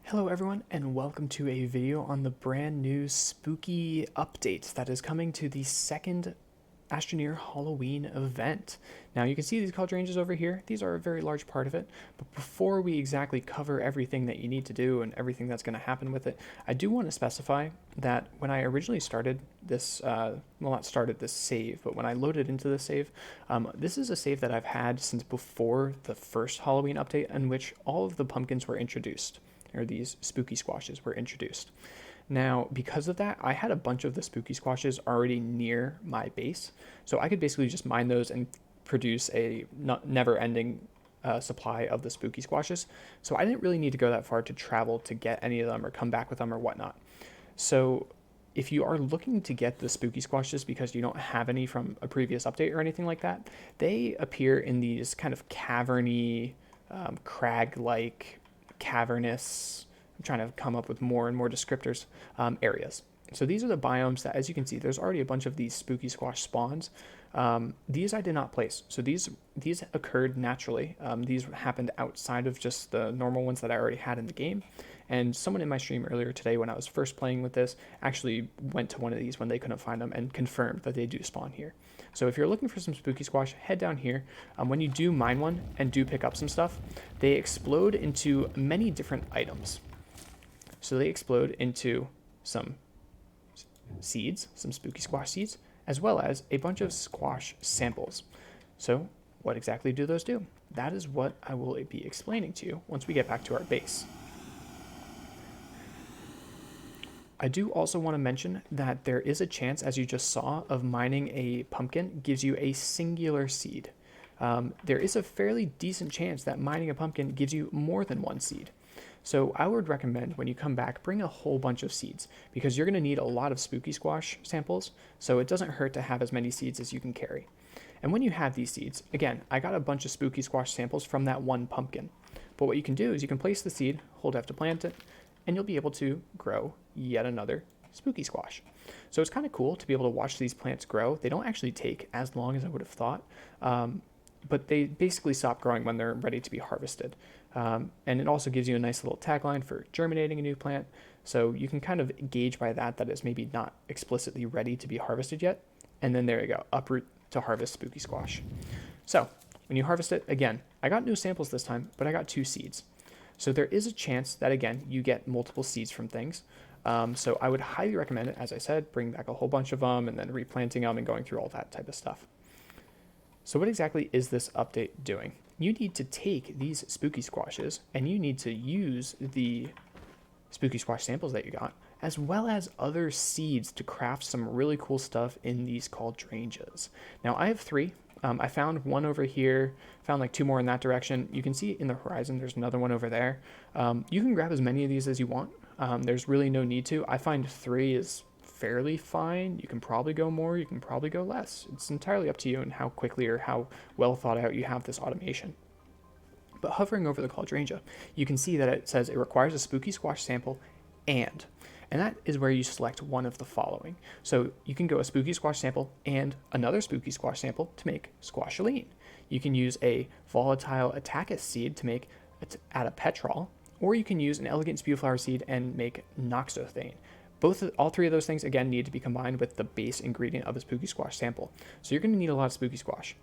Hello everyone and welcome to a video on the brand new spooky update that is coming to the second Astroneer Halloween event. Now you can see these college ranges over here. These are a very large part of it, but before we exactly cover everything that you need to do and everything that's going to happen with it, I do want to specify that when I originally started this, well, not started this save, but when I loaded into the save, this is a save that I've had since before the first Halloween update in which all of the pumpkins were introduced, or these spooky squashes were introduced. Now, because of that, I had a bunch of the spooky squashes already near my base, so I could basically just mine those and produce a never-ending supply of the spooky squashes. So I didn't really need to go that far to travel to get any of them or come back with them or whatnot. So if you are looking to get the spooky squashes because you don't have any from a previous update or anything like that, they appear in these kind of caverny, crag-like, cavernous, I'm trying to come up with more and more descriptors, areas. So these are the biomes that, as you can see, there's already a bunch of these spooky squash spawns. These I did not place. So these occurred naturally. These happened outside of just the normal ones that I already had in the game. And someone in my stream earlier today when I was first playing with this actually went to one of these when they couldn't find them and confirmed that they do spawn here. So if you're looking for some spooky squash, head down here. When you do mine one and do pick up some stuff, they explode into many different items. So they explode into some seeds, some spooky squash seeds, as well as a bunch of squash samples. So what exactly do those do? That is what I will be explaining to you once we get back to our base. I do also want to mention that there is a chance, as you just saw, of mining a pumpkin gives you a singular seed. There is a fairly decent chance that mining a pumpkin gives you more than one seed. So I would recommend when you come back, bring a whole bunch of seeds because you're going to need a lot of spooky squash samples, so it doesn't hurt to have as many seeds as you can carry. And when you have these seeds, again, I got a bunch of spooky squash samples from that one pumpkin. But what you can do is you can place the seed, hold F to plant it, and you'll be able to grow yet another spooky squash. So it's kind of cool to be able to watch these plants grow. They don't actually take as long as I would have thought, but they basically stop growing when they're ready to be harvested. And it also gives you a nice little tagline for germinating a new plant. So you can kind of gauge by that it's maybe not explicitly ready to be harvested yet. And then there you go, uproot to harvest spooky squash. So when you harvest it, again, I got no samples this time, but I got 2 seeds. So there is a chance that, again, you get multiple seeds from things. So I would highly recommend it, as I said, bring back a whole bunch of them and then replanting them and going through all that type of stuff. So what exactly is this update doing? You need to take these spooky squashes and you need to use the spooky squash samples that you got, as well as other seeds to craft some really cool stuff in these cauldranges. Now I have 3. I found one over here, found like 2 more in that direction. You can see in the horizon, there's another one over there. You can grab as many of these as you want. There's really no need to. I find 3 is fairly fine. You can probably go more, you can probably go less. It's entirely up to you and how quickly or how well thought out you have this automation. But hovering over the cauldranga, you can see that it says it requires a spooky squash sample and that is where you select one of the following. So you can go a spooky squash sample and another spooky squash sample to make squashaline. You can use a volatile attacus seed to make adapetrol, or you can use an elegant spewflower seed and make noxothane. All 3 of those things, again, need to be combined with the base ingredient of a spooky squash sample. So you're going to need a lot of spooky squash.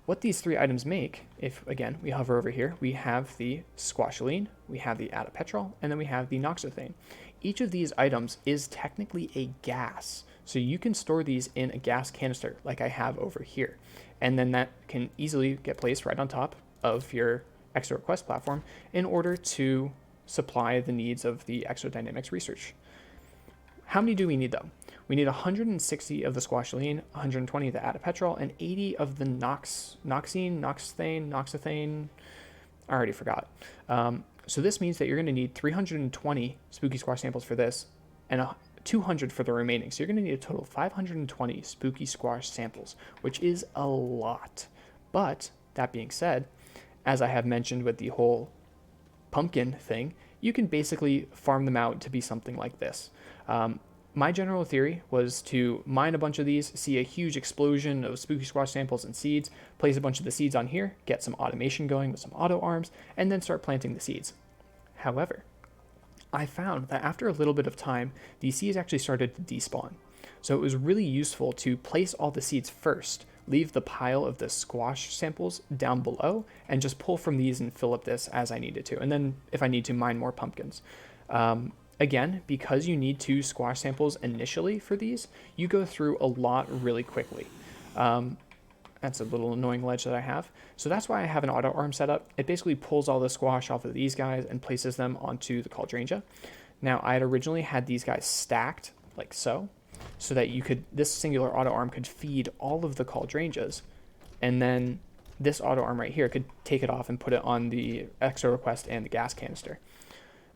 What these 3 items make, if, again, we hover over here, we have the squashaline, we have the adapetrol, and then we have the noxothane. Each of these items is technically a gas. So you can store these in a gas canister like I have over here. And then that can easily get placed right on top of your Exo Request platform in order to supply the needs of the exodynamics research. How many do we need though? We need 160 of the squashaline, 120 of the adapetrol, and 80 of the noxothane. I already forgot. So this means that you're going to need 320 spooky squash samples for this and 200 for the remaining. So you're going to need a total of 520 spooky squash samples, which is a lot. But that being said, as I have mentioned with the whole pumpkin thing, you can basically farm them out to be something like this. My general theory was to mine a bunch of these, see a huge explosion of spooky squash samples and seeds, place a bunch of the seeds on here, get some automation going with some auto arms, and then start planting the seeds. However, I found that after a little bit of time, these seeds actually started to despawn. So it was really useful to place all the seeds first, leave the pile of the squash samples down below, and just pull from these and fill up this as I needed to. And then if I need to, mine more pumpkins. Again, because you need 2 squash samples initially for these, you go through a lot really quickly. That's a little annoying ledge that I have. So that's why I have an auto arm set up. It basically pulls all the squash off of these guys and places them onto the cauldrangia. Now, I had originally had these guys stacked like so that this singular auto arm could feed all of the cauldrangias, and then this auto arm right here could take it off and put it on the exo request and the gas canister.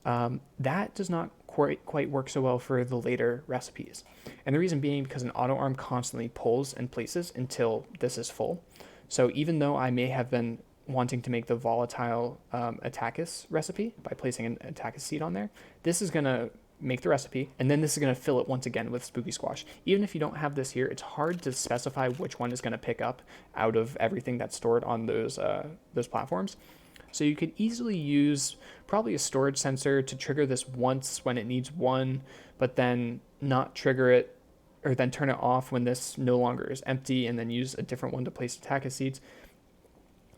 That does not quite work so well for the later recipes. And the reason being because an auto arm constantly pulls and places until this is full. So even though I may have been wanting to make the volatile Attackus recipe by placing an Attackus seed on there, this is going to make the recipe, and then this is going to fill it once again with spooky squash. Even if you don't have this here, it's hard to specify which one is going to pick up out of everything that's stored on those platforms. So you could easily use probably a storage sensor to trigger this once when it needs one, but then not trigger it, or then turn it off when this no longer is empty, and then use a different one to place Attackus seeds.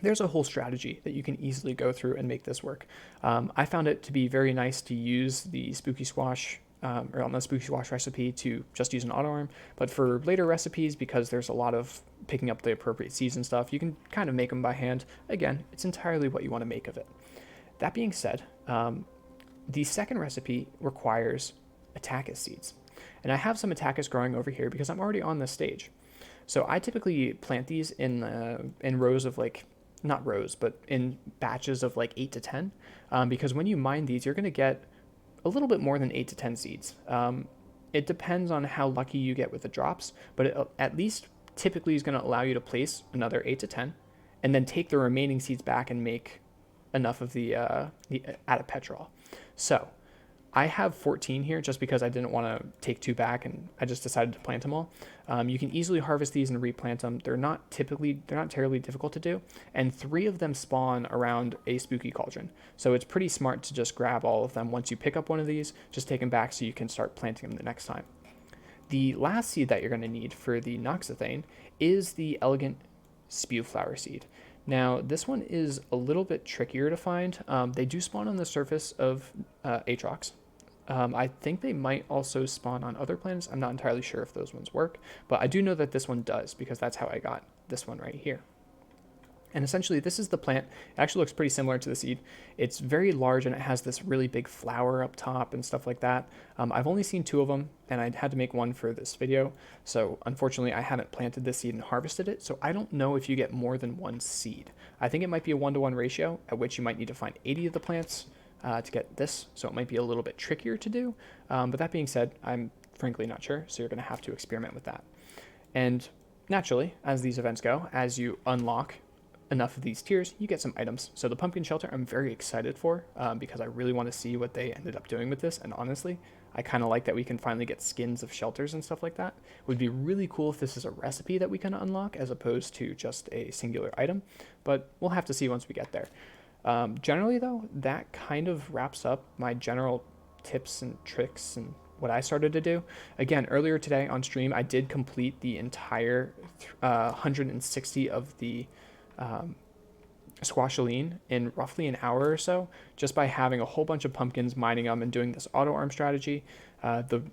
There's a whole strategy that you can easily go through and make this work. I found it to be very nice to use the spooky squash, or on the spooky squash recipe, to just use an auto arm. But for later recipes, because there's a lot of picking up the appropriate seeds and stuff, you can kind of make them by hand. Again, it's entirely what you want to make of it. That being said, the second recipe requires Attackus seeds. And I have some Attackus growing over here because I'm already on this stage. So I typically plant these in rows of not rows, but in batches of 8 to 10, because when you mine these, you're going to get a little bit more than 8 to 10 seeds. It depends on how lucky you get with the drops, but it at least typically is going to allow you to place another 8 to 10, and then take the remaining seeds back and make enough of the Atapetrol. So I have 14 here just because I didn't want to take 2 back, and I just decided to plant them all. You can easily harvest these and replant them. They're not terribly difficult to do, and 3 of them spawn around a spooky cauldron. So it's pretty smart to just grab all of them once you pick up one of these, just take them back so you can start planting them the next time. The last seed that you're going to need for the Noxethane is the elegant spew flower seed. Now, this one is a little bit trickier to find. They do spawn on the surface of Aatrox. I think they might also spawn on other planets. I'm not entirely sure if those ones work, but I do know that this one does, because that's how I got this one right here. And essentially, this is the plant. It actually looks pretty similar to the seed. It's very large, and it has this really big flower up top and stuff like that. I've only seen 2 of them, and I had to make one for this video. So unfortunately, I haven't planted this seed and harvested it. So I don't know if you get more than 1 seed. I think it might be a 1-to-1 ratio, at which you might need to find 80 of the plants to get this. So it might be a little bit trickier to do. But that being said, I'm frankly not sure. So you're going to have to experiment with that. And naturally, as these events go, as you unlock enough of these tiers, you get some items. So the pumpkin shelter I'm very excited for, because I really want to see what they ended up doing with this. And honestly, I kind of like that we can finally get skins of shelters and stuff like that. It would be really cool if this is a recipe that we can unlock as opposed to just a singular item, but we'll have to see once we get there. Generally though, that kind of wraps up my general tips and tricks and what I started to do. Again, earlier today on stream, I did complete the entire 160 of the squashaline in roughly an hour or so, just by having a whole bunch of pumpkins, mining them, and doing this auto arm strategy. The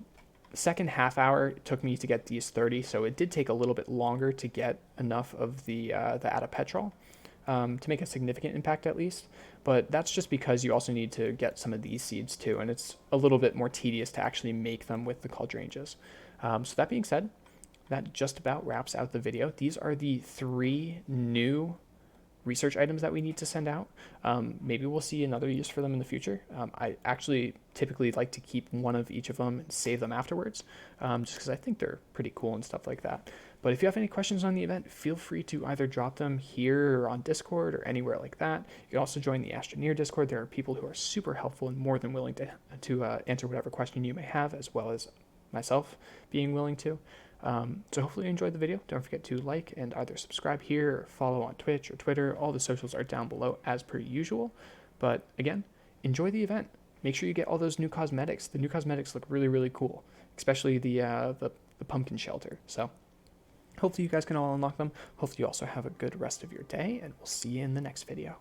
second half hour took me to get these 30, so it did take a little bit longer to get enough of the Atapetrol to make a significant impact at least. But that's just because you also need to get some of these seeds too, and it's a little bit more tedious to actually make them with the cauldrangias. So that being said, that just about wraps out the video. These are the 3 new research items that we need to send out. Maybe we'll see another use for them in the future. I actually typically like to keep one of each of them and save them afterwards, just because I think they're pretty cool and stuff like that. But if you have any questions on the event, feel free to either drop them here or on Discord or anywhere like that. You can also join the Astroneer Discord. There are people who are super helpful and more than willing to answer whatever question you may have, as well as myself being willing to. So hopefully you enjoyed the video. Don't forget to like and either subscribe here or follow on Twitch or Twitter. All the socials are down below as per usual. But again, enjoy the event. Make sure you get all those new cosmetics. The new cosmetics look really, really cool, especially the pumpkin shelter. So hopefully you guys can all unlock them. Hopefully you also have a good rest of your day, and we'll see you in the next video.